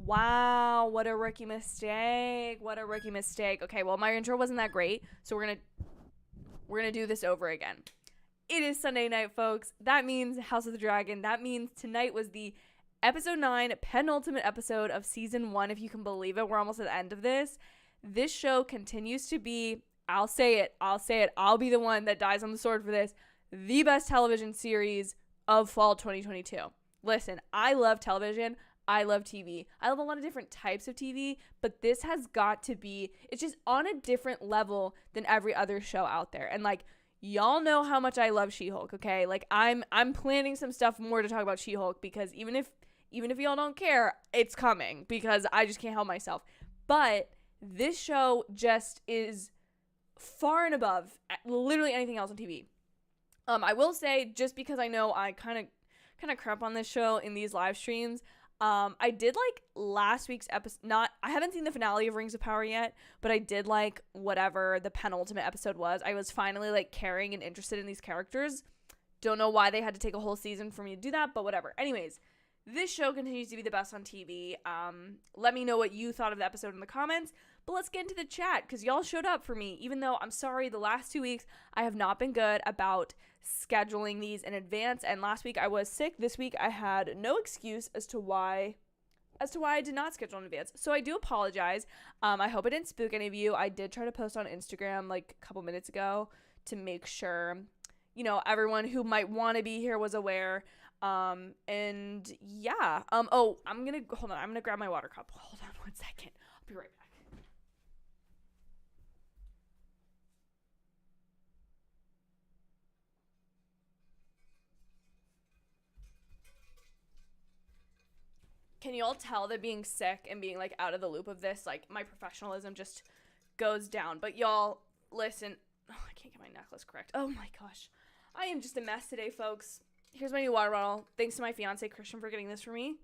Wow, what a rookie mistake. What a rookie mistake. Okay, well, my intro wasn't that great, so we're gonna do this over again. It is Sunday night, folks. That means House of the Dragon. That means tonight was the episode 9 penultimate episode of season 1, if you can believe it. We're almost at the end of this. This show continues to be, I'll say it, I'll be the one that dies on the sword for this, the best television series of fall 2022. Listen, I love television. I love TV. I love a lot of different types of TV, but this has got to be, it's just on a different level than every other show out there. And like, y'all know how much I love She-Hulk, okay? Like I'm planning some stuff more to talk about She-Hulk, because even if y'all don't care, it's coming, because I just can't help myself. But this show just is far and above literally anything else on TV. I will say, just because I know I kind of crap on this show in these live streams, I did like last week's episode. I haven't seen the finale of Rings of Power yet, but I did like whatever the penultimate episode was. I was finally like caring and interested in these characters. Don't know why they had to take a whole season for me to do that, but whatever. Anyways, this show continues to be the best on TV. Let me know what you thought of the episode in the comments. But let's get into the chat, because y'all showed up for me, even though I'm sorry, the last 2 weeks I have not been good about scheduling these in advance. And last week I was sick. This week I had no excuse as to why I did not schedule in advance. So I do apologize. I hope I didn't spook any of you. I did try to post on Instagram like a couple minutes ago to make sure, everyone who might want to be here was aware. And yeah. I'm gonna grab my water cup. Hold on 1 second. I'll be right back. Can you all tell that being sick and being like out of the loop of this, like my professionalism just goes down? But y'all, listen. Oh, I can't get my necklace correct. Oh my gosh. I am just a mess today, folks. Here's my new water bottle. Thanks to my fiance, Christian, for getting this for me.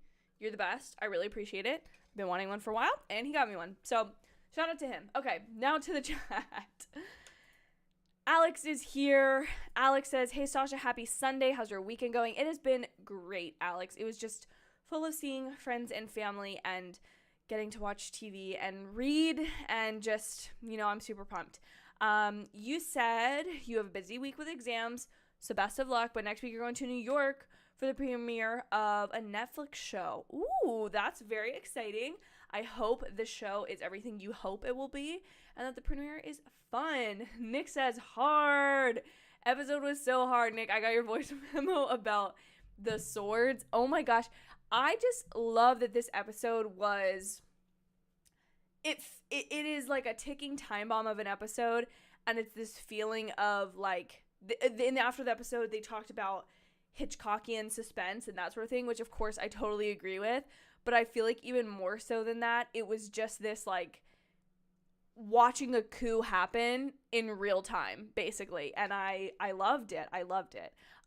You're the best. I really appreciate it. Been wanting one for a while, and he got me one. So, shout out to him. Okay, now to the chat. Alex is here. Alex says, hey, Sasha, happy Sunday. How's your weekend going? It has been great, Alex. It was just full of seeing friends and family and getting to watch TV and read, and just, I'm super pumped. You said you have a busy week with exams, so best of luck, but next week you're going to New York for the premiere of a Netflix show. Ooh, that's very exciting. I hope the show is everything you hope it will be, and that the premiere is fun. Nick says, hard. Episode was so hard, Nick. I got your voice memo about the swords. Oh my gosh. I just love that this episode was, it is like a ticking time bomb of an episode, and it's this feeling of like, after the episode they talked about Hitchcockian suspense and that sort of thing, which of course I totally agree with, but I feel like even more so than that, it was just this like watching a coup happen in real time, basically, and I loved it.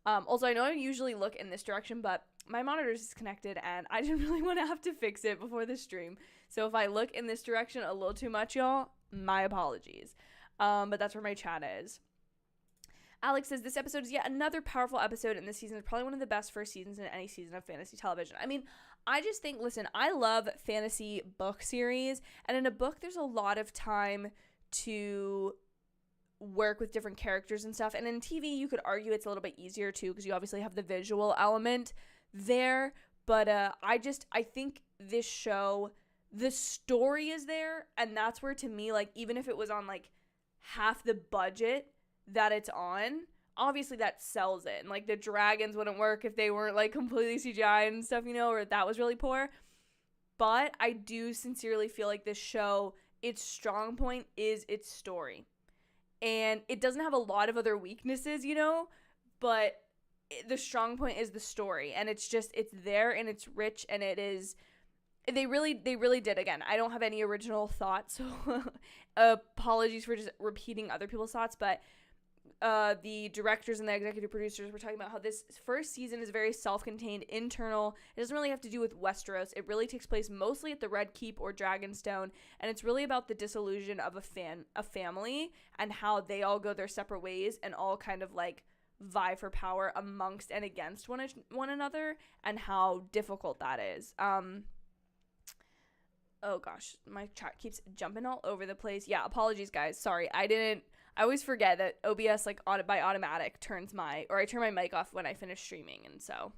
Also, I know I usually look in this direction, but my monitor is disconnected and I didn't really want to have to fix it before the stream. So if I look in this direction a little too much, y'all, my apologies. But that's where my chat is. Alex says, this episode is yet another powerful episode, and this season is probably one of the best first seasons in any season of fantasy television. I mean, I just think, listen, I love fantasy book series, and in a book there's a lot of time to work with different characters and stuff, and in TV you could argue it's a little bit easier too, because you obviously have the visual element there, but I think this show, the story is there, and that's where, to me, like, even if it was on like half the budget that it's on, obviously that sells it, and like the dragons wouldn't work if they weren't like completely CGI and stuff, or if that was really poor. But I do sincerely feel like this show, its strong point is its story, and it doesn't have a lot of other weaknesses, but the strong point is the story, and it's there, and it's rich, and it is, they really did. Again, I don't have any original thoughts, so apologies for just repeating other people's thoughts, but the directors and the executive producers were talking about how this first season is very self-contained, internal. It doesn't really have to do with Westeros. It really takes place mostly at the Red Keep or Dragonstone, and it's really about the disillusion of a family, and how they all go their separate ways and all kind of like vie for power amongst and against one another, and how difficult that is. Oh gosh, my chat keeps jumping all over the place. Yeah, apologies guys. Sorry. I always forget that OBS like by automatic I turn my mic off when I finish streaming, and so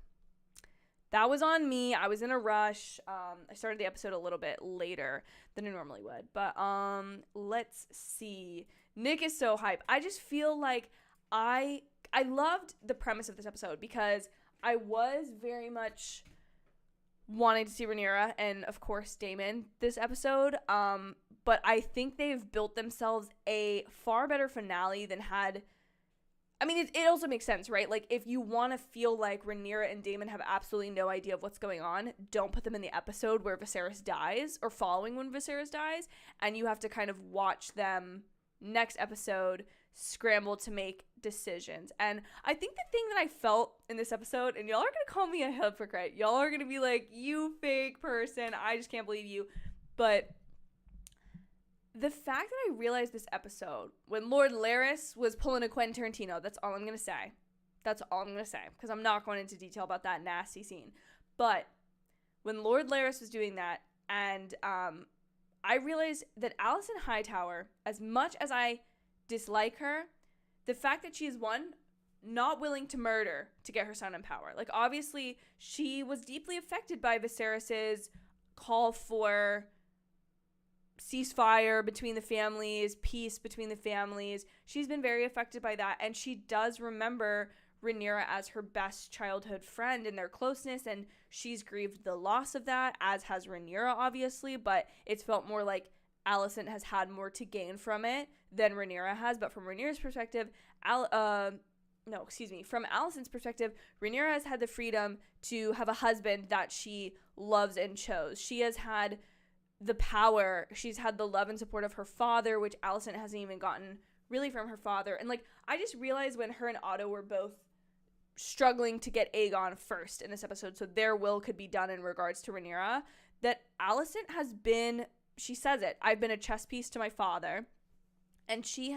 that was on me. I was in a rush. I started the episode a little bit later than I normally would. But let's see. Nick is so hype. I just feel like I loved the premise of this episode because I was very much wanting to see Rhaenyra and, of course, Daemon this episode. But I think they've built themselves a far better finale than had... I mean, it also makes sense, right? Like, if you want to feel like Rhaenyra and Daemon have absolutely no idea of what's going on, don't put them in the episode where Viserys dies or following when Viserys dies, and you have to kind of watch them next episode scramble to make decisions. And I think the thing that I felt in this episode, and y'all are going to call me a hypocrite. Y'all are going to be like, you fake person. I just can't believe you. But the fact that I realized this episode, when Lord Larys was pulling a Quentin Tarantino, that's all I'm going to say. That's all I'm going to say. Because I'm not going into detail about that nasty scene. But when Lord Larys was doing that, and I realized that Alicent Hightower, as much as I dislike her, the fact that she is, one, not willing to murder to get her son in power. Like, obviously, she was deeply affected by Viserys's call for ceasefire between the families, peace between the families. She's been very affected by that, and she does remember Rhaenyra as her best childhood friend in their closeness, and she's grieved the loss of that, as has Rhaenyra, obviously, but it's felt more like Alicent has had more to gain from it than Rhaenyra has. But from Rhaenyra's perspective, from Alicent's perspective, Rhaenyra has had the freedom to have a husband that she loves and chose. She has had the power, she's had the love and support of her father, which Alicent hasn't even gotten really from her father. And like, I just realized when her and Otto were both struggling to get Aegon first in this episode, so their will could be done in regards to Rhaenyra, that Alicent has been, she says it, I've been a chess piece to my father, and she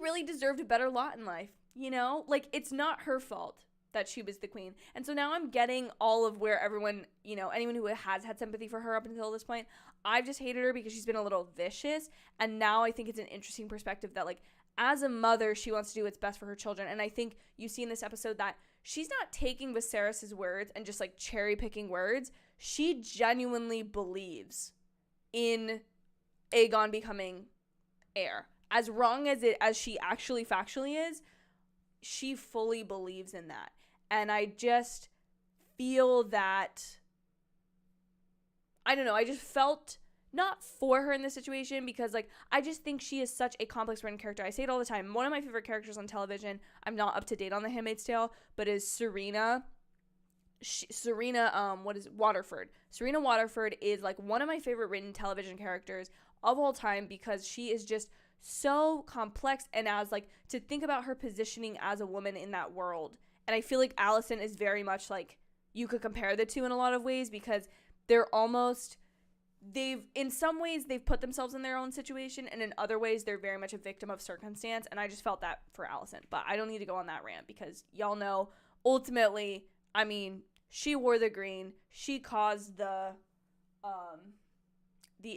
really deserved a better lot in life, you know? Like, it's not her fault that she was the queen. And so now I'm getting all of where everyone, you know, anyone who has had sympathy for her up until this point, I've just hated her because she's been a little vicious. And now I think it's an interesting perspective that, like, as a mother, she wants to do what's best for her children. And I think you see in this episode that she's not taking Viserys' words and just, like, cherry picking words. She genuinely believes in Aegon becoming heir. As wrong as she actually factually is, she fully believes in that. And I just feel that, I don't know, I just felt not for her in this situation because, like, I just think she is such a complex written character. I say it all the time. One of my favorite characters on television, I'm not up to date on The Handmaid's Tale, but is Serena Waterford. Serena Waterford is, like, one of my favorite written television characters of all time because she is just so complex, and as, like, to think about her positioning as a woman in that world. And I feel like Alicent is very much, like, you could compare the two in a lot of ways because in some ways they've put themselves in their own situation, and in other ways they're very much a victim of circumstance, and I just felt that for Alicent. But I don't need to go on that rant because y'all know, ultimately, I mean, she wore the green, she caused the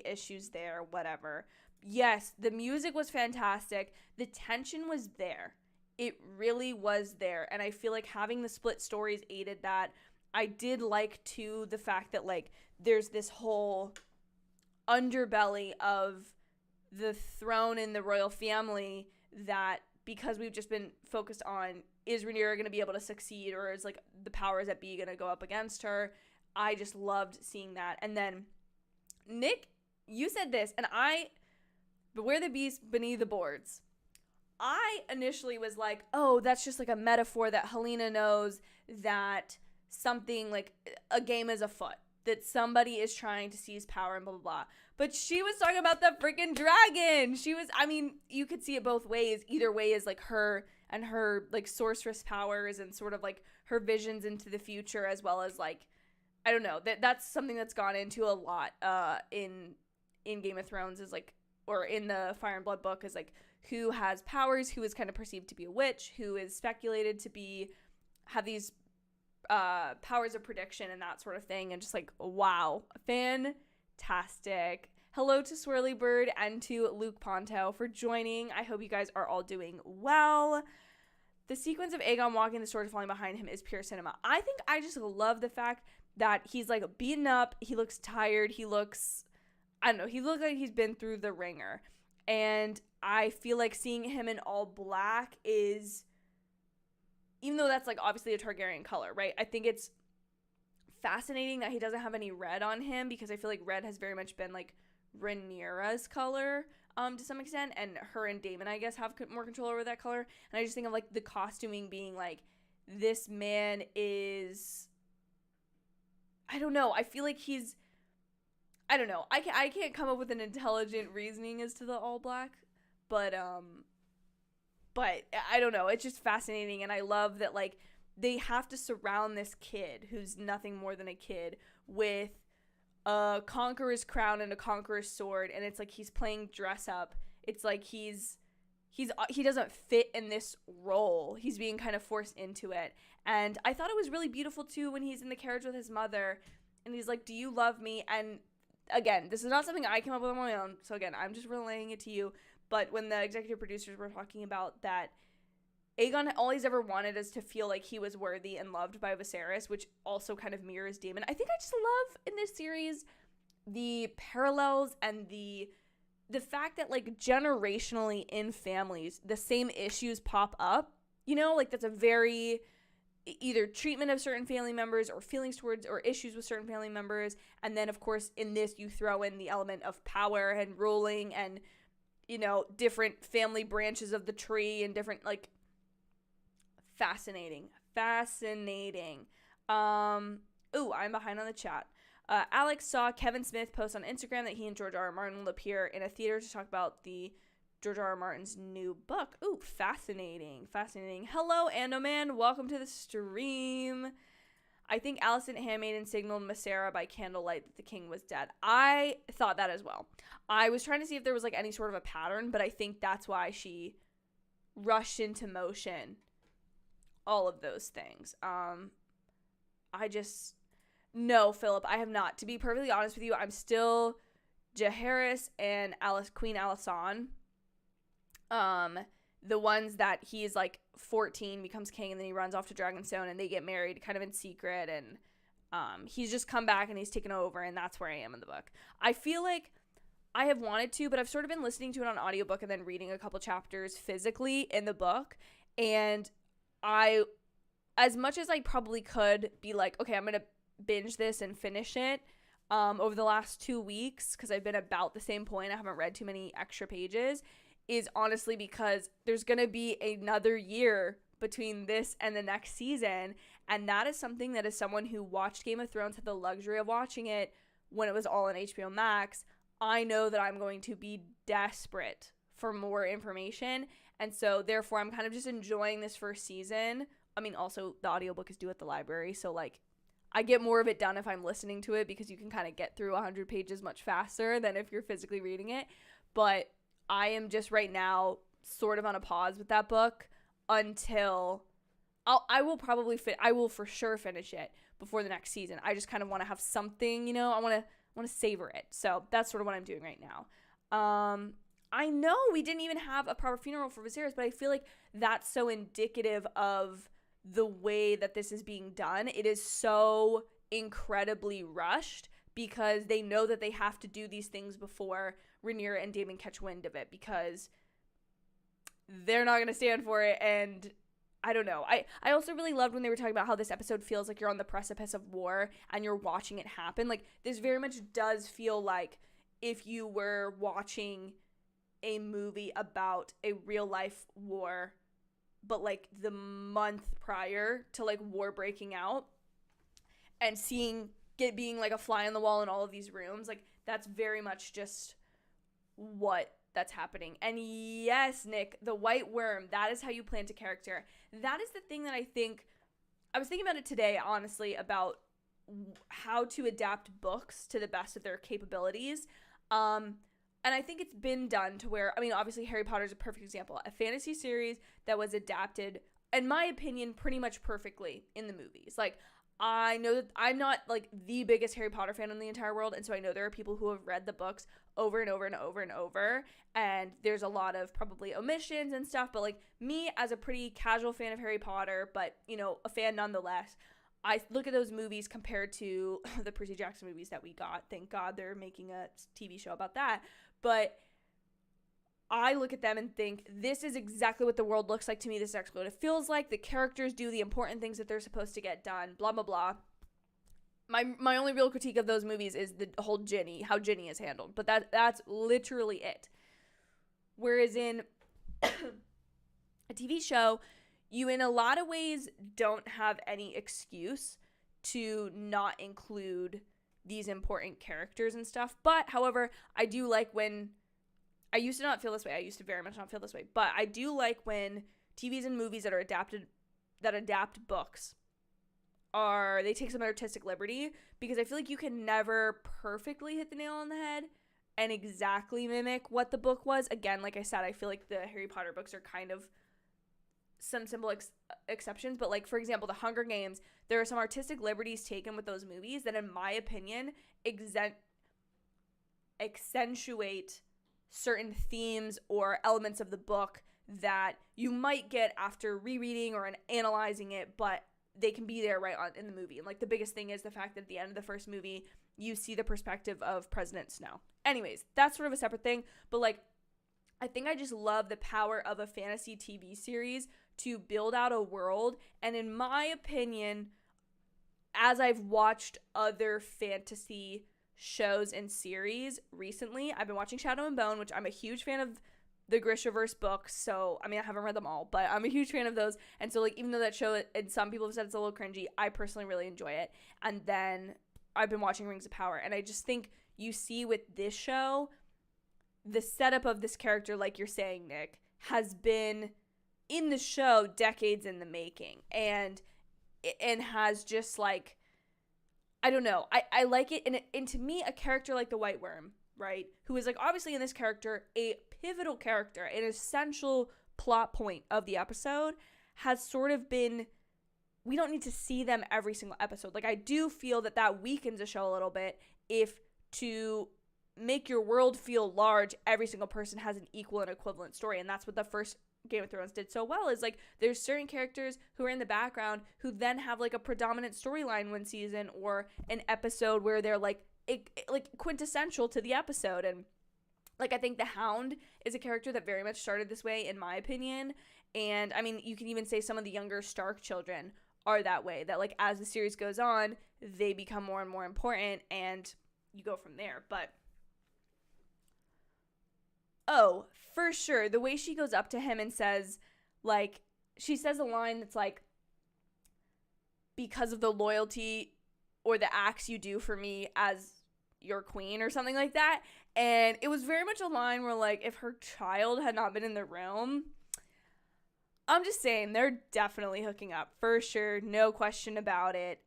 issues there, whatever. Yes, the music was fantastic. The tension was there. It really was there. And I feel like having the split stories aided that. I did like, too, the fact that, like, there's this whole underbelly of the throne and the royal family that, because we've just been focused on, is Rhaenyra going to be able to succeed, or is, like, the powers that be going to go up against her? I just loved seeing that. And then, Nick, you said this, and beware the beast beneath the boards. I initially was like, oh, that's just like a metaphor that Helena knows that something, like, a game is afoot, that somebody is trying to seize power and blah, blah, blah. But she was talking about the freaking dragon. You could see it both ways. Either way is, like, her and her, like, sorceress powers and sort of, like, her visions into the future, as well as, like, I don't know, that's something that's gone into a lot in Game of Thrones, is, like, or in the Fire and Blood book, is, like, who has powers, who is kind of perceived to be a witch, who is speculated to have these powers of prediction and that sort of thing, and just like, wow, fantastic. Hello to Swirly Bird and to Luke Ponto for joining. I hope you guys are all doing well. The sequence of Aegon walking the sword falling behind him is pure cinema. I think I just love the fact that he's like beaten up, he looks tired, he looks like he's been through the ringer. And I feel like seeing him in all black is, even though that's like obviously a Targaryen color, right? I think it's fascinating that he doesn't have any red on him, because I feel like red has very much been like Rhaenyra's color to some extent, and her and Daemon, I guess, have more control over that color. And I just think of like the costuming being like, this man is, I don't know, I feel like he's, I don't know, I can't come up with an intelligent reasoning as to the all black, but I don't know, it's just fascinating. And I love that like they have to surround this kid who's nothing more than a kid with a conqueror's crown and a conqueror's sword, and it's like he's playing dress up. It's like he doesn't fit in this role. He's being kind of forced into it. And I thought it was really beautiful too when he's in the carriage with his mother and he's like, do you love me? And again, this is not something I came up with on my own, so again, I'm just relaying it to you. But when the executive producers were talking about that Aegon, all he's ever wanted is to feel like he was worthy and loved by Viserys, which also kind of mirrors Daemon. I think I just love in this series the parallels and the fact that like generationally in families, the same issues pop up, you know, like that's a very either treatment of certain family members or feelings towards or issues with certain family members. And then of course in this you throw in the element of power and ruling and, you know, different family branches of the tree and different like fascinating. Ooh, I'm behind on the chat. Alex saw Kevin Smith post on Instagram that he and George R. R. Martin will appear in a theater to talk about the George R. R. Martin's new book. Ooh, fascinating. Hello, Andoman. Welcome to the stream. I think Alicent Handmaiden signaled Masera by candlelight that the king was dead. I thought that as well. I was trying to see if there was like any sort of a pattern, but I think that's why she rushed into motion all of those things. No, Philip, I have not. To be perfectly honest with you, I'm still Jaehaerys and Queen Alysanne. The ones that he's like 14, becomes king, and then he runs off to Dragonstone and they get married kind of in secret, and he's just come back and he's taken over, and that's where I am in the book. I feel like I have wanted to, but I've sort of been listening to it on audiobook and then reading a couple chapters physically in the book, and I, as much as I probably could be like, okay, I'm going to binge this and finish it over the last 2 weeks, because I've been about the same point, I haven't read too many extra pages, is honestly because there's going to be another year between this and the next season, and that is something that as someone who watched Game of Thrones, had the luxury of watching it when it was all on HBO Max, I know that I'm going to be desperate for more information, and so therefore I'm kind of just enjoying this first season. I mean, also the audiobook is due at the library, so like I get more of it done if I'm listening to it, because you can kind of get through 100 pages much faster than if you're physically reading it. But I am just right now sort of on a pause with that book until I will for sure finish it before the next season. I just kind of want to have something, you know, I want to savor it. So that's sort of what I'm doing right now. I know we didn't even have a proper funeral for Viserys, but I feel like that's so indicative of the way that this is being done. It is so incredibly rushed because they know that they have to do these things before Rhaenyra and Daemon catch wind of it, because they're not going to stand for it. And I don't know. I also really loved when they were talking about how this episode feels like you're on the precipice of war and you're watching it happen. Like, this very much does feel like if you were watching a movie about a real life war, but like the month prior to like war breaking out, and being like a fly on the wall in all of these rooms. Like, that's very much just what that's happening. And yes, Nick, the White Worm, that is how you plant a character. That is the thing that I was thinking about it today, honestly, about how to adapt books to the best of their capabilities. And I think it's been done to where, I mean, obviously Harry Potter is a perfect example. A fantasy series that was adapted, in my opinion, pretty much perfectly in the movies. Like, I know that I'm not like the biggest Harry Potter fan in the entire world, and so I know there are people who have read the books over and over and over and over, and there's a lot of probably omissions and stuff, but like me as a pretty casual fan of Harry Potter, but you know, a fan nonetheless, I look at those movies compared to the Percy Jackson movies that we got. Thank God they're making a TV show about that. But I look at them and think, this is exactly what the world looks like to me. This is exactly what it feels like. The characters do the important things that they're supposed to get done, blah, blah, blah. My only real critique of those movies is the whole Ginny, how Ginny is handled. But that's literally it. Whereas in a TV show, you in a lot of ways don't have any excuse to not include these important characters and stuff. But, however, I do like when... I used to not feel this way. I used to very much not feel this way. But I do like when TVs and movies that are that adapt books they take some artistic liberty, because I feel like you can never perfectly hit the nail on the head and exactly mimic what the book was. Again, like I said, I feel like the Harry Potter books are kind of some simple exceptions, but like, for example, the Hunger Games, there are some artistic liberties taken with those movies that, in my opinion, accentuate certain themes or elements of the book that you might get after rereading or analyzing it, but they can be there right on in the movie. And like, the biggest thing is the fact that at the end of the first movie, you see the perspective of President Snow. Anyways, that's sort of a separate thing, but like, I think I just love the power of a fantasy TV series to build out a world. And in my opinion, as I've watched other fantasy shows and series recently, I've been watching Shadow and Bone, which I'm a huge fan of the Grishaverse books. So, I mean, I haven't read them all, but I'm a huge fan of those. And so, like, even though that show, and some people have said it's a little cringy, I personally really enjoy it. And then I've been watching Rings of Power. And I just think you see with this show, the setup of this character, like you're saying, Nick, has been in the show decades in the making, and has just like, I don't know, I like it. And to me, a character like the White Worm, right, who is like obviously in this character a pivotal character, an essential plot point of the episode, has sort of been, we don't need to see them every single episode. Like, I do feel that weakens a show a little bit if, to make your world feel large, every single person has an equal and equivalent story. And that's what the first Game of Thrones did so well, is like, there's certain characters who are in the background who then have like a predominant storyline one season, or an episode where they're like quintessential to the episode. And like, I think the Hound is a character that very much started this way, in my opinion. And I mean, you can even say some of the younger Stark children are that way, that like, as the series goes on, they become more and more important, and you go from there. But oh, for sure, the way she goes up to him and says, like, she says a line that's like, because of the loyalty or the acts you do for me as your queen, or something like that. And it was very much a line where, like, if her child had not been in the room, I'm just saying, they're definitely hooking up, for sure, no question about it.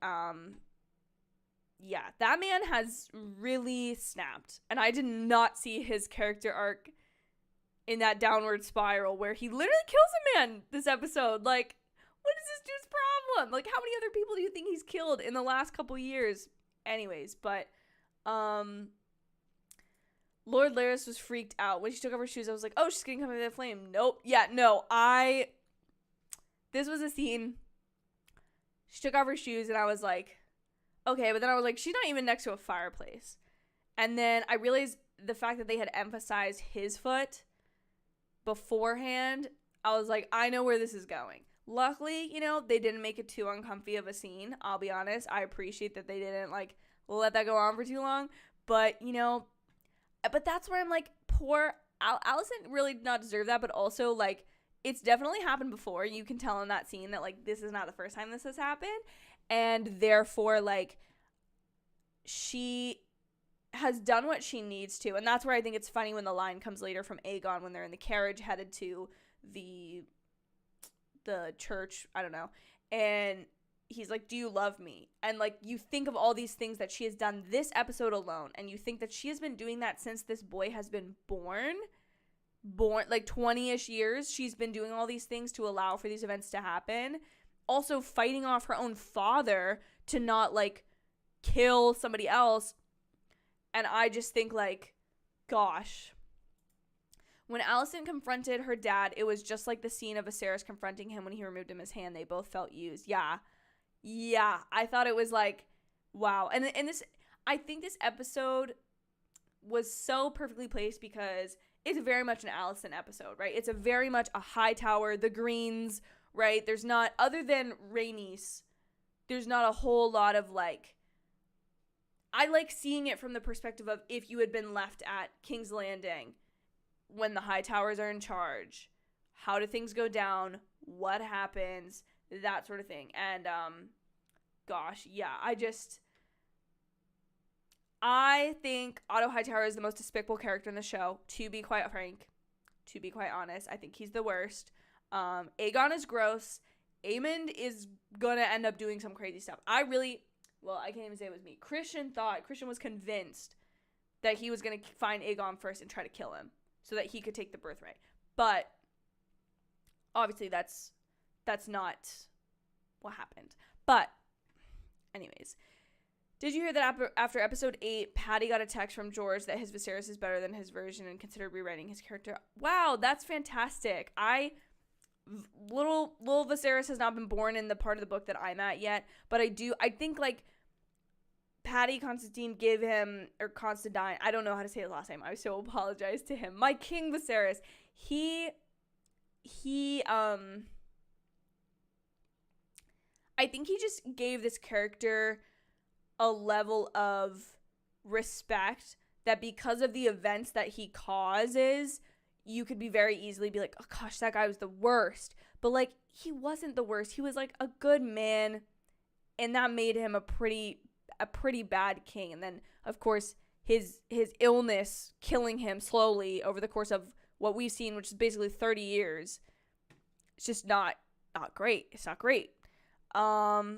Yeah, that man has really snapped, and I did not see his character arc in that downward spiral where he literally kills a man this episode. Like, what is this dude's problem? Like, how many other people do you think he's killed in the last couple years? Anyways, but Lord Larys was freaked out when she took off her shoes. I was like, oh, she's gonna come into the flame. Nope. Yeah, no, this was a scene. She took off her shoes and I was like, okay, but then I was like, she's not even next to a fireplace. And then I realized the fact that they had emphasized his foot beforehand. I was like, I know where this is going. Luckily, you know, they didn't make it too uncomfy of a scene. I'll be honest. I appreciate that they didn't like let that go on for too long. But, you know, but that's where I'm like, poor Alicent really did not deserve that. But also, like, it's definitely happened before. You can tell in that scene that, like, this is not the first time this has happened. And therefore, like, she has done what she needs to. And that's where I think it's funny when the line comes later from Aegon when they're in the carriage headed to the church, I don't know, and he's like, do you love me? And like, you think of all these things that she has done this episode alone, and you think that she has been doing that since this boy has been born like 20-ish years. She's been doing all these things to allow for these events to happen, also fighting off her own father to not, like, kill somebody else. And I just think, like, gosh. When Alicent confronted her dad, it was just like the scene of Viserys confronting him when he removed him his hand. They both felt used. Yeah. I thought it was like, wow. And this, I think this episode was so perfectly placed because it's very much an Alicent episode, right? It's a very much a high tower, the Greens, right? There's not, other than Rhaenys, there's not a whole lot of, like, I like seeing it from the perspective of if you had been left at King's Landing when the high towers are in charge, how do things go down, what happens, that sort of thing. And gosh, yeah, I think Otto Hightower is the most despicable character in the show, to be quite frank, to be quite honest. I think he's the worst. Aegon is gross. Aemond is gonna end up doing some crazy stuff. I can't even say it was me. Christian was convinced that he was gonna find Aegon first and try to kill him so that he could take the birthright. But obviously that's not what happened. But anyways, did you hear that after episode 8, Patty got a text from George that his Viserys is better than his version and considered rewriting his character? Wow, that's fantastic. Little Viserys has not been born in the part of the book that I'm at yet, but I think, like, Patty Constantine gave him, or Constantine, I don't know how to say his last name. I so apologize to him. My King Viserys, I think he just gave this character a level of respect that because of the events that he causes, you could be very easily be like, oh gosh, that guy was the worst. But, like, he wasn't the worst. He was, like, a good man, and that made him a pretty bad king. And then, of course, his illness killing him slowly over the course of what we've seen, which is basically 30 years. It's just not great. It's not great. I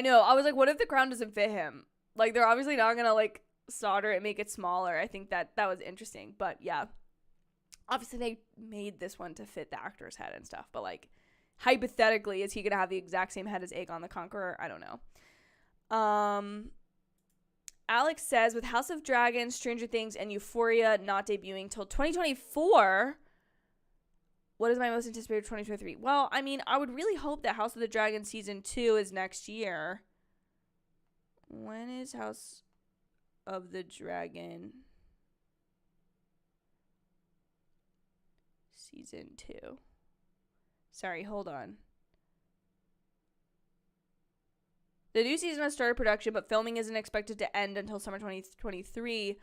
know. I was like, what if the crown doesn't fit him? Like, they're obviously not going to, like, solder it, make it smaller. I think that was interesting. But, yeah. Obviously, they made this one to fit the actor's head and stuff. But, like, hypothetically, is he going to have the exact same head as Aegon the Conqueror? I don't know. Alex says, with House of Dragons, Stranger Things, and Euphoria not debuting till 2024... what is my most anticipated 2023? Well, I mean, I would really hope that House of the Dragon Season 2 is next year. When is House of the Dragon Season 2? Sorry, hold on. The new season has started production, but filming isn't expected to end until summer 2023.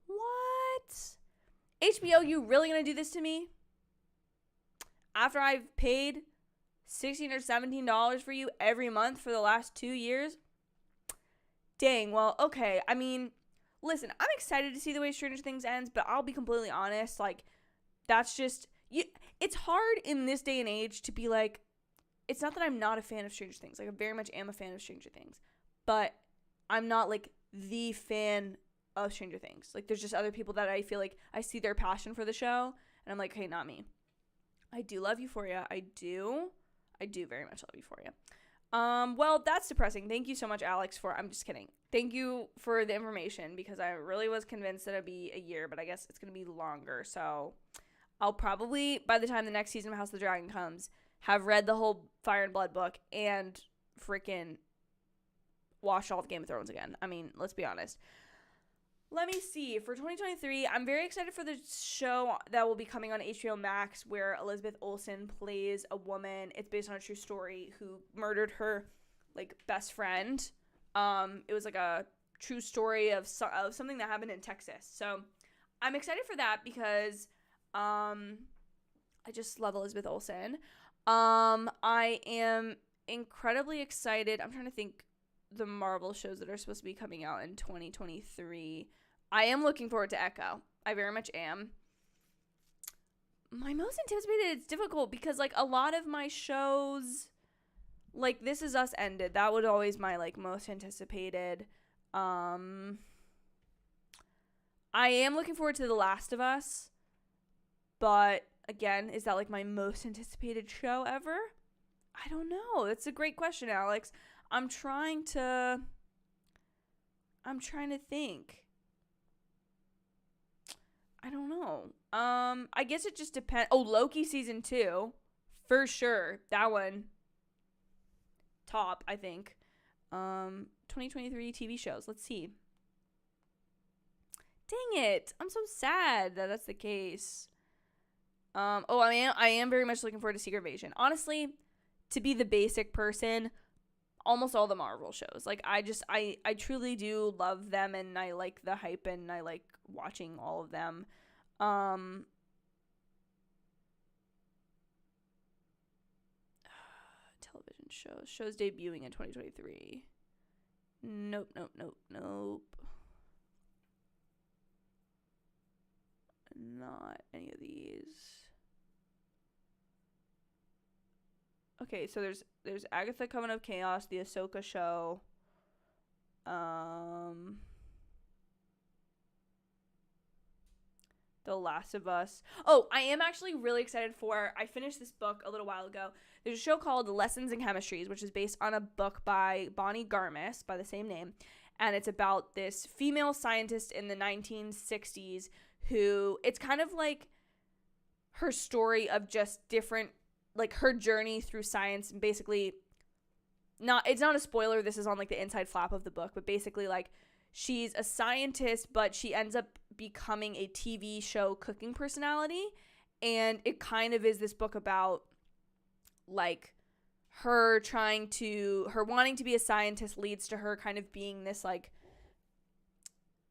What? HBO, you really gonna do this to me? After I've paid $16 or $17 for you every month for the last 2 years? Dang, well, okay. I mean, listen, I'm excited to see the way Stranger Things ends, but I'll be completely honest, like, that's just, it's hard in this day and age to be like, it's not that I'm not a fan of Stranger Things. Like, I very much am a fan of Stranger Things, but I'm not, like, the fan of Stranger Things. Like, there's just other people that I feel like I see their passion for the show, and I'm like, hey, not me. I do love Euphoria. I do very much love Euphoria. Well, that's depressing. Thank you so much, Alex, I'm just kidding. Thank you for the information, because I really was convinced that it'd be a year, but I guess it's going to be longer. So I'll probably, by the time the next season of House of the Dragon comes, have read the whole Fire and Blood book and freaking watched all of Game of Thrones again. I mean, let's be honest. Let me see. For 2023, I'm very excited for the show that will be coming on HBO Max, where Elizabeth Olsen plays a woman. It's based on a true story, who murdered her, like, best friend. It was like a true story of something that happened in Texas. So I'm excited for that because I just love Elizabeth Olsen. I am incredibly excited. I'm trying to think the Marvel shows that are supposed to be coming out in 2023. I am looking forward to Echo. I very much am. My most anticipated, it's difficult because, like, a lot of my shows, like, This Is Us ended. That was always my, like, most anticipated. I am looking forward to The Last of Us, but again, is that like my most anticipated show ever? I don't know. That's a great question, Alex. I'm trying to think. I don't know. I guess it just depends. Oh, Loki season 2. For sure. That one. Top, I think. 2023 TV shows. Let's see. Dang it. I'm so sad that that's the case. I am very much looking forward to Secret Invasion. Honestly, to be the basic person, almost all the Marvel shows. Like, I truly do love them, and I like the hype, and I like watching all of them. Television shows debuting in 2023. Nope. Not any of these. Okay, so there's Agatha Coven of Chaos, the Ahsoka show. The Last of Us. Oh, I am actually really excited for, I finished this book a little while ago. There's a show called Lessons in Chemistries, which is based on a book by Bonnie Garmis by the same name. And it's about this female scientist in the 1960s who, it's kind of like her story of just different, like her journey through science. And basically, it's not a spoiler, this is on like the inside flap of the book, but basically like she's a scientist, but she ends up becoming a TV show cooking personality. And it kind of is this book about like her wanting to be a scientist leads to her kind of being this like,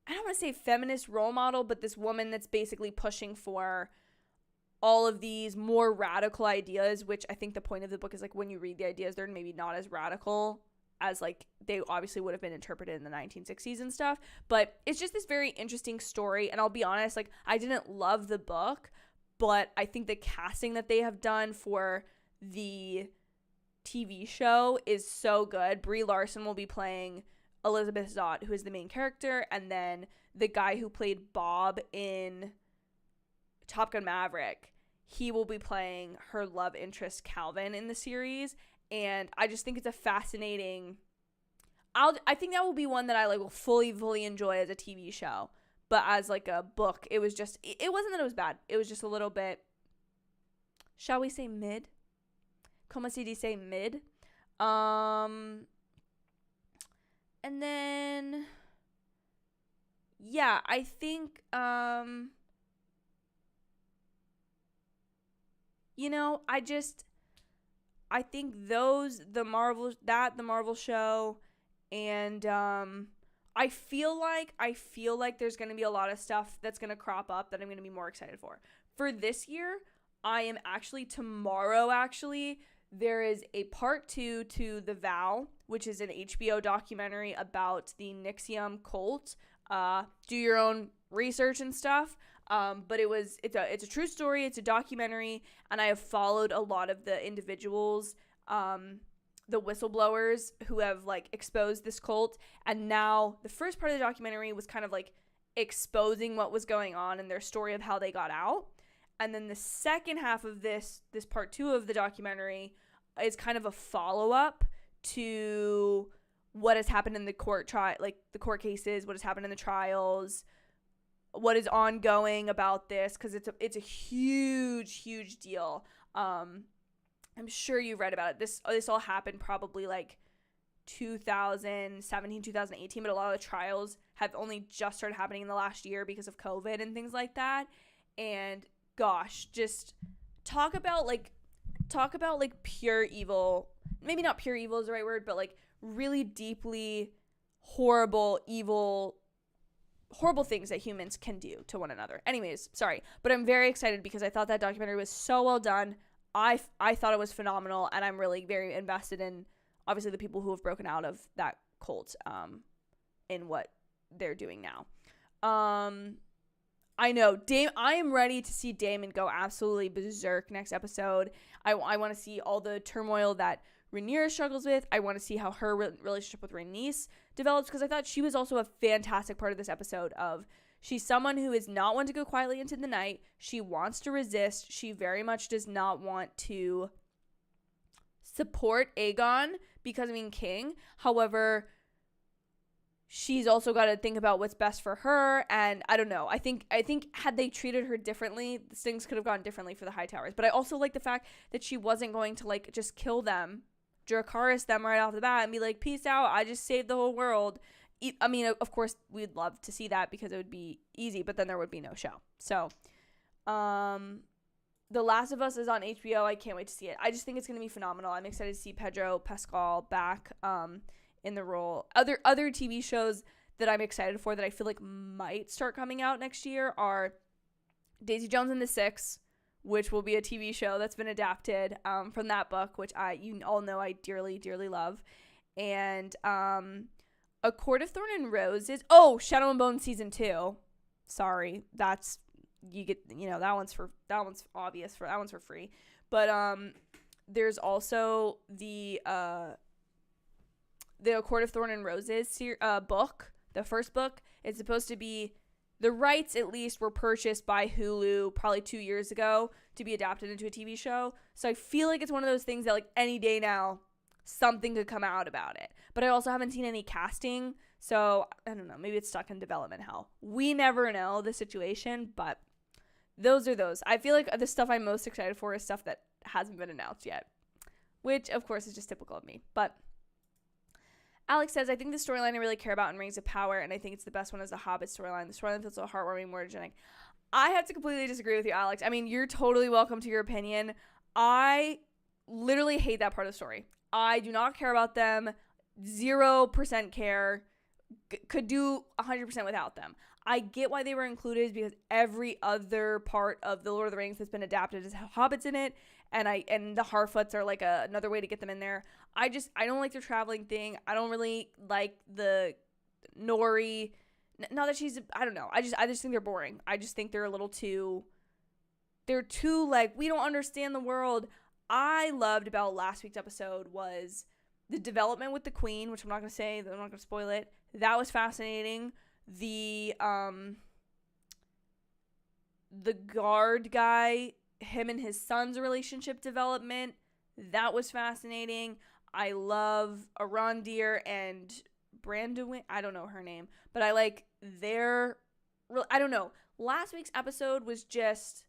I don't want to say feminist role model, but this woman that's basically pushing for all of these more radical ideas, which I think the point of the book is like when you read the ideas, they're maybe not as radical as like they obviously would have been interpreted in the 1960s and stuff. But it's just this very interesting story. And I'll be honest, like I didn't love the book, but I think the casting that they have done for the TV show is so good. Brie Larson will be playing Elizabeth Zott, who is the main character, and then the guy who played Bob in Top Gun Maverick, he will be playing her love interest Calvin in the series. And I just think it's a fascinating, I think that will be one that I like will fully enjoy as a TV show. But as like a book, it was just, it wasn't that it was bad. It was just a little bit, shall we say mid? Como se dice mid? And then, yeah, I think, you know, I think the Marvel show, and, I feel like there's going to be a lot of stuff that's going to crop up that I'm going to be more excited for. For this year, I am tomorrow, there is a part 2 to The Vow, which is an HBO documentary about the NXIVM cult. Do your own research and stuff. But it's a true story. It's a documentary, and I have followed a lot of the individuals, the whistleblowers who have like exposed this cult. And now the first part of the documentary was kind of like exposing what was going on and their story of how they got out. And then the second half of this part 2 of the documentary is kind of a follow-up to what has happened in the court trial, like the court cases, what has happened in the trials, what is ongoing about this, because it's a huge deal. I'm sure you've read about it. This all happened probably like 2017, 2018, but a lot of the trials have only just started happening in the last year because of COVID and things like that. And gosh, just talk about pure evil. Maybe not pure evil is the right word, but like really deeply horrible things that humans can do to one another. Anyways, sorry, but I'm very excited because I thought that documentary was so well done. I thought it was phenomenal, and I'm really very invested in obviously the people who have broken out of that cult in what they're doing now. I know I am ready to see Damon go absolutely berserk next episode. I want to see all the turmoil that Rhaenyra struggles with. I want to see how her relationship with Rhaenys develops, because I thought she was also a fantastic part of this episode. She's someone who is not one to go quietly into the night. She wants to resist. She very much does not want to support Aegon becoming king. However, she's also got to think about what's best for her, and I don't know. I think had they treated her differently, things could have gone differently for the Hightowers. But I also like the fact that she wasn't going to like just kill them, Dracarys them right off the bat and be like, peace out, I just saved the whole world. I mean, of course, we'd love to see that because it would be easy, but then there would be no show. So, The Last of Us is on HBO. I can't wait to see it. I just think it's going to be phenomenal. I'm excited to see Pedro Pascal back in the role. Other TV shows that I'm excited for that I feel like might start coming out next year are Daisy Jones and the Six, which will be a TV show that's been adapted from that book, which you all know I dearly, dearly love. And A Court of Thorn and Roses. Oh, Shadow and Bone season 2. Sorry, that one's obvious that one's for free. But there's also the A Court of Thorn and Roses book. The first book. It's supposed to be, the rights at least were purchased by Hulu probably 2 years ago to be adapted into a TV show. So I feel like it's one of those things that like any day now something could come out about it. But I also haven't seen any casting, so I don't know, maybe it's stuck in development hell. We never know the situation, but those are those. I feel like the stuff I'm most excited for is stuff that hasn't been announced yet, which of course is just typical of me. But Alex says, I think the storyline I really care about in Rings of Power, and I think it's the best one, is the Hobbit storyline. The storyline feels so heartwarming, more energetic. I have to completely disagree with you, Alex. I mean, you're totally welcome to your opinion. I literally hate that part of the story. I do not care about them. 0% care. Could do 100% without them. I get why they were included because every other part of the Lord of the Rings that's been adapted has hobbits in it, and the Harfoots are like another way to get them in there. I don't like their traveling thing. I don't really like the Nori. Not that she's, I don't know. I just think they're boring. I just think they're a little too. They're too like, we don't understand the world. I loved about last week's episode was the development with the Queen, which I'm not going to say, I'm not going to spoil it. That was fascinating. The guard guy, him and his son's relationship development, that was fascinating. I love Arondir and Branduin. I don't know her name, but I like their, I don't know. Last week's episode was just,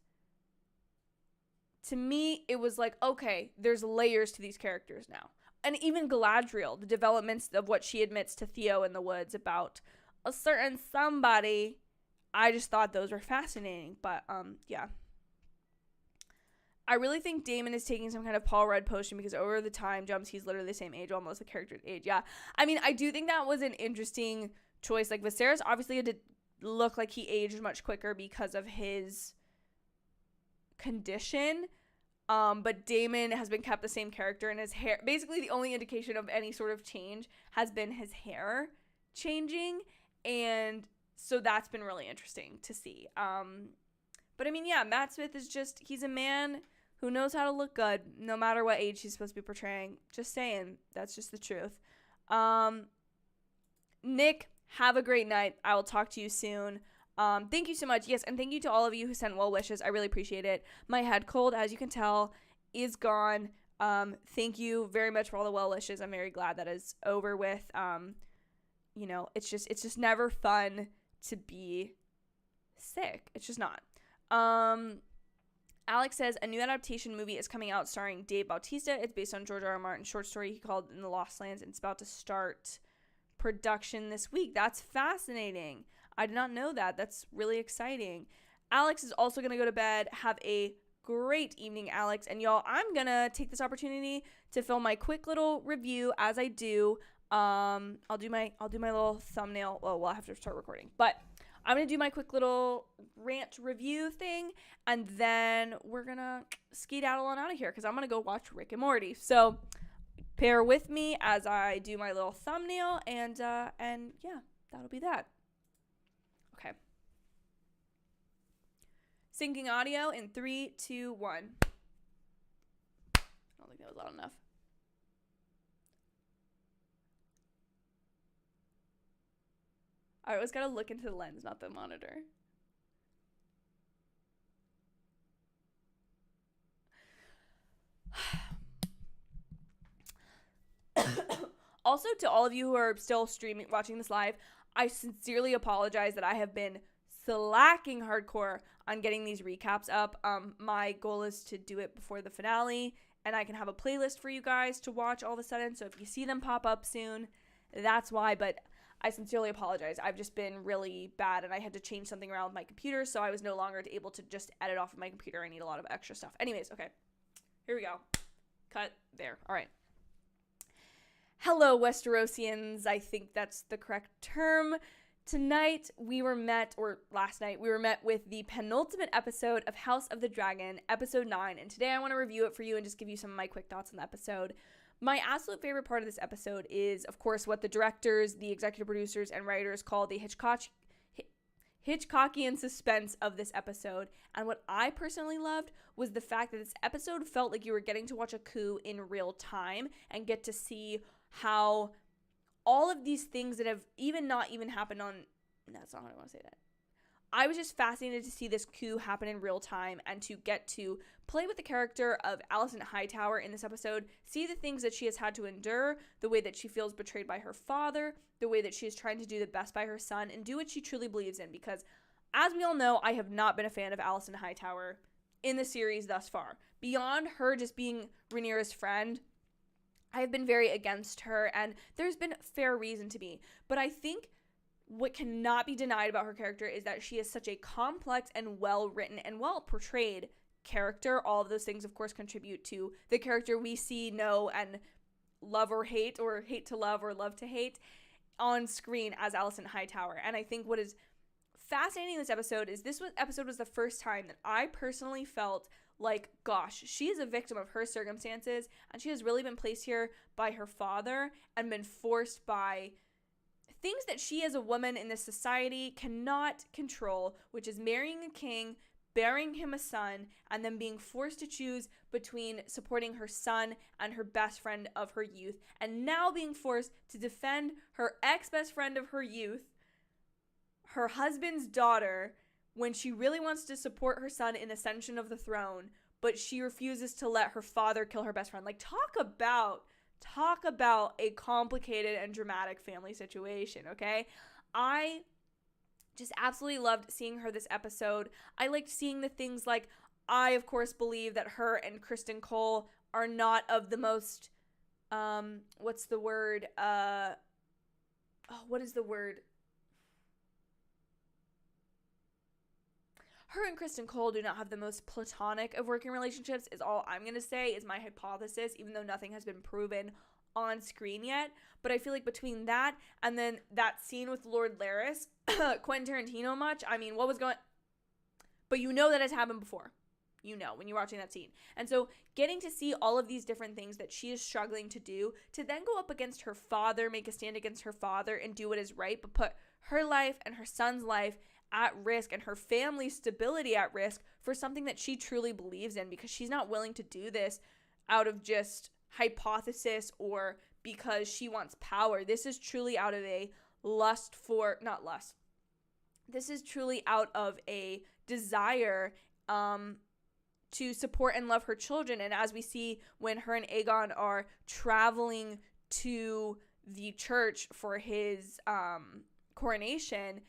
to me, it was like, okay, there's layers to these characters now. And even Galadriel, the developments of what she admits to Theo in the woods about a certain somebody, I just thought those were fascinating. But, yeah. I really think Daemon is taking some kind of Paul Rudd potion because over the time jumps, he's literally the same age, almost the character's age. Yeah. I mean, I do think that was an interesting choice. Like, Viserys obviously had to look like he aged much quicker because of his condition. But Daemon has been kept the same character, and his hair, basically the only indication of any sort of change has been his hair changing. And so that's been really interesting to see. But I mean, yeah, Matt Smith is just, he's a man who knows how to look good no matter what age he's supposed to be portraying. Just saying. That's just the truth. Nick, have a great night. I will talk to you soon. Thank you so much. Yes, and thank you to all of you who sent well wishes. I really appreciate it. My head cold, as you can tell, is gone. Thank you very much for all the well wishes. I'm very glad that is over with. You know, it's just never fun to be sick. It's just not. Alex says, a new adaptation movie is coming out starring Dave Bautista. It's based on George R. R. Martin's short story he called In the Lost Lands, and it's about to start production this week. That's fascinating. I did not know that. That's really exciting. Alex is also going to go to bed. Have a great evening, Alex. And y'all, I'm going to take this opportunity to film my quick little review as I do. I'll do my little thumbnail. Well, I have to start recording. But I'm going to do my quick little rant review thing, and then we're going to skedaddle on out of here because I'm going to go watch Rick and Morty. So bear with me as I do my little thumbnail, and yeah, that'll be that. Okay. Syncing audio in 3, 2, 1. I don't think that was loud enough. I always gotta look into the lens, not the monitor. Also, to all of you who are still watching this live, I sincerely apologize that I have been slacking hardcore on getting these recaps up. My goal is to do it before the finale, and I can have a playlist for you guys to watch all of a sudden. So if you see them pop up soon, that's why. But I sincerely apologize. I've just been really bad, and I had to change something around with my computer, so I was no longer able to just edit off of my computer. I need a lot of extra stuff. Anyways, okay. Here we go. Cut there. All right. Hello, Westerosians. I think that's the correct term. Tonight, last night, we were met with the penultimate episode of House of the Dragon, episode 9, and today I want to review it for you and just give you some of my quick thoughts on the episode. My absolute favorite part of this episode is, of course, what the directors, the executive producers, and writers call the Hitchcockian suspense of this episode. And what I personally loved was the fact that this episode felt like you were getting to watch a coup in real time and get to see how all of these things that have not even happened on... That's not how I want to say that. I was just fascinated to see this coup happen in real time and to get to play with the character of Alicent Hightower in this episode, see the things that she has had to endure, the way that she feels betrayed by her father, the way that she is trying to do the best by her son, and do what she truly believes in. Because, as we all know, I have not been a fan of Alicent Hightower in the series thus far. Beyond her just being Rhaenyra's friend, I have been very against her, and there's been fair reason to be. But I think what cannot be denied about her character is that she is such a complex and well-written and well-portrayed character. All of those things, of course, contribute to the character we see, know, and love or hate to love or love to hate on screen as Alicent Hightower. And I think what is fascinating in this episode is episode was the first time that I personally felt like, gosh, she is a victim of her circumstances, and she has really been placed here by her father and been forced by things that she as a woman in this society cannot control, which is marrying a king, bearing him a son, and then being forced to choose between supporting her son and her best friend of her youth, and now being forced to defend her ex-best friend of her youth, her husband's daughter, when she really wants to support her son in ascension of the throne, but she refuses to let her father kill her best friend. Like, talk about a complicated and dramatic family situation, okay? I just absolutely loved seeing her this episode. I liked seeing the things like, I, of course, believe that her and Kristen Cole are not of the most, what is the word? Her and Kristen Cole do not have the most platonic of working relationships, is all I'm going to say, is my hypothesis, even though nothing has been proven on screen yet. But I feel like between that and then that scene with Lord Larys, Quentin Tarantino much, I mean, what was going... But you know that has happened before. You know, when you're watching that scene. And so getting to see all of these different things that she is struggling to do, to then go up against her father, make a stand against her father, and do what is right, but put her life and her son's life at risk and her family's stability at risk for something that she truly believes in, because she's not willing to do this out of just hypothesis or because she wants power. This is truly out of a This is truly out of a desire to support and love her children. And as we see when her and Aegon are traveling to the church for his coronation,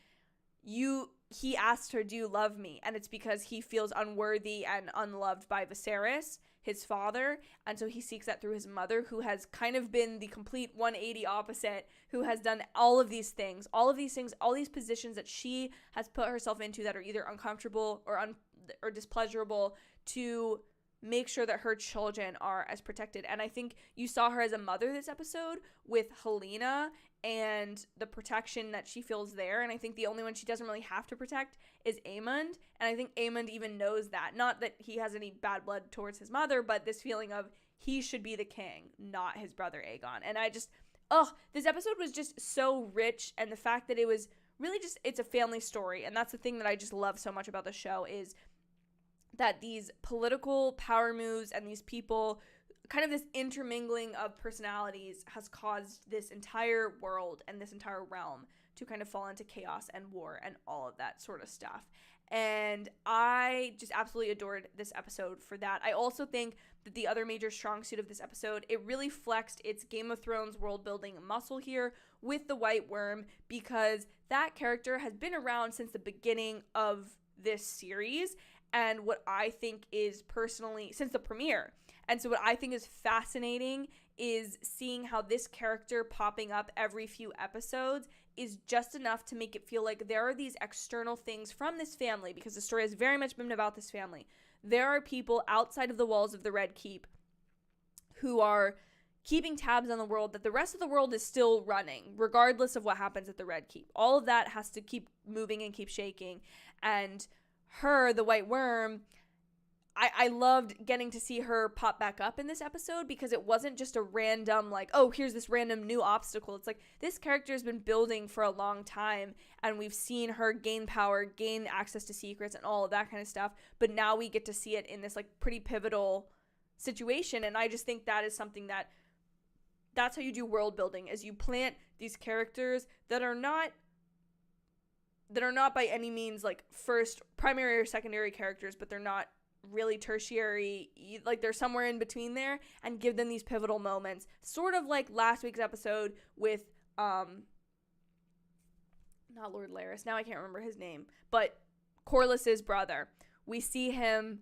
he asked her, do you love me? And it's because he feels unworthy and unloved by Viserys, his father, and so he seeks that through his mother, who has kind of been the complete 180 opposite, who has done all of these things, all these positions that she has put herself into that are either uncomfortable or displeasurable, to make sure that her children are as protected. And I think you saw her as a mother this episode with Helena and the protection that she feels there. And I think the only one she doesn't really have to protect is Aemond. And I think Aemond even knows that. Not that he has any bad blood towards his mother, but this feeling of he should be the king, not his brother Aegon. And this episode was just so rich. And the fact that it was really just, it's a family story. And that's the thing that I just love so much about the show, is that these political power moves and these people, kind of this intermingling of personalities, has caused this entire world and this entire realm to kind of fall into chaos and war and all of that sort of stuff. And I just absolutely adored this episode for that. I also think that the other major strong suit of this episode, it really flexed its Game of Thrones world building muscle here with the White Worm, because that character has been around since the beginning of this series, and what I think is personally, since the premiere. And so what I think is fascinating is seeing how this character popping up every few episodes is just enough to make it feel like there are these external things from this family, because the story has very much been about this family. There are people outside of the walls of the Red Keep who are keeping tabs on the world that the rest of the world is still running, regardless of what happens at the Red Keep. All of that has to keep moving and keep shaking. And her, the White Worm, I loved getting to see her pop back up in this episode, because it wasn't just a random, like, oh, here's this random new obstacle. It's like, this character has been building for a long time, and we've seen her gain power, gain access to secrets, and all of that kind of stuff. But now we get to see it in this, like, pretty pivotal situation. And I just think that is something that's how you do world building, is you plant these characters that are not by any means, like, first, primary or secondary characters, but they're not really tertiary, like they're somewhere in between there, and give them these pivotal moments, sort of like last week's episode with not Lord Larys, now I can't remember his name, but Corlys's brother. We see him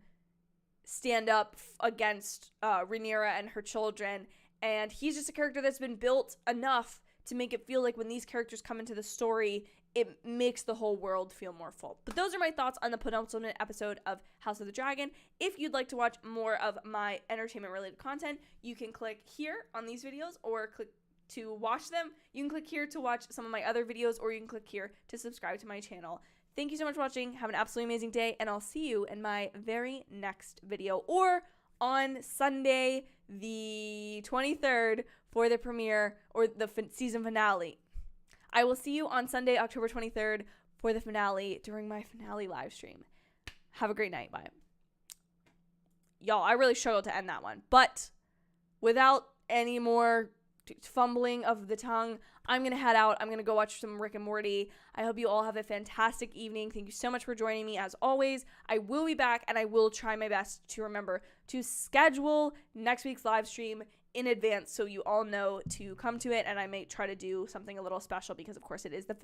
stand up against Rhaenyra and her children, and he's just a character that's been built enough to make it feel like when these characters come into the story, it makes the whole world feel more full. But those are my thoughts on the penultimate episode of House of the Dragon. If you'd like to watch more of my entertainment-related content, you can click here on these videos, or click to watch them. You can click here to watch some of my other videos, or you can click here to subscribe to my channel. Thank you so much for watching. Have an absolutely amazing day, and I'll see you in my very next video, or on Sunday, the 23rd, for the premiere, or the season finale. I will see you on Sunday, October 23rd, for the finale, during my finale live stream. Have a great night. Bye. Y'all, I really struggled to end that one. But without any more fumbling of the tongue, I'm going to head out. I'm going to go watch some Rick and Morty. I hope you all have a fantastic evening. Thank you so much for joining me. As always, I will be back, and I will try my best to remember to schedule next week's live stream in advance, so you all know to come to it, and I may try to do something a little special, because of course it is the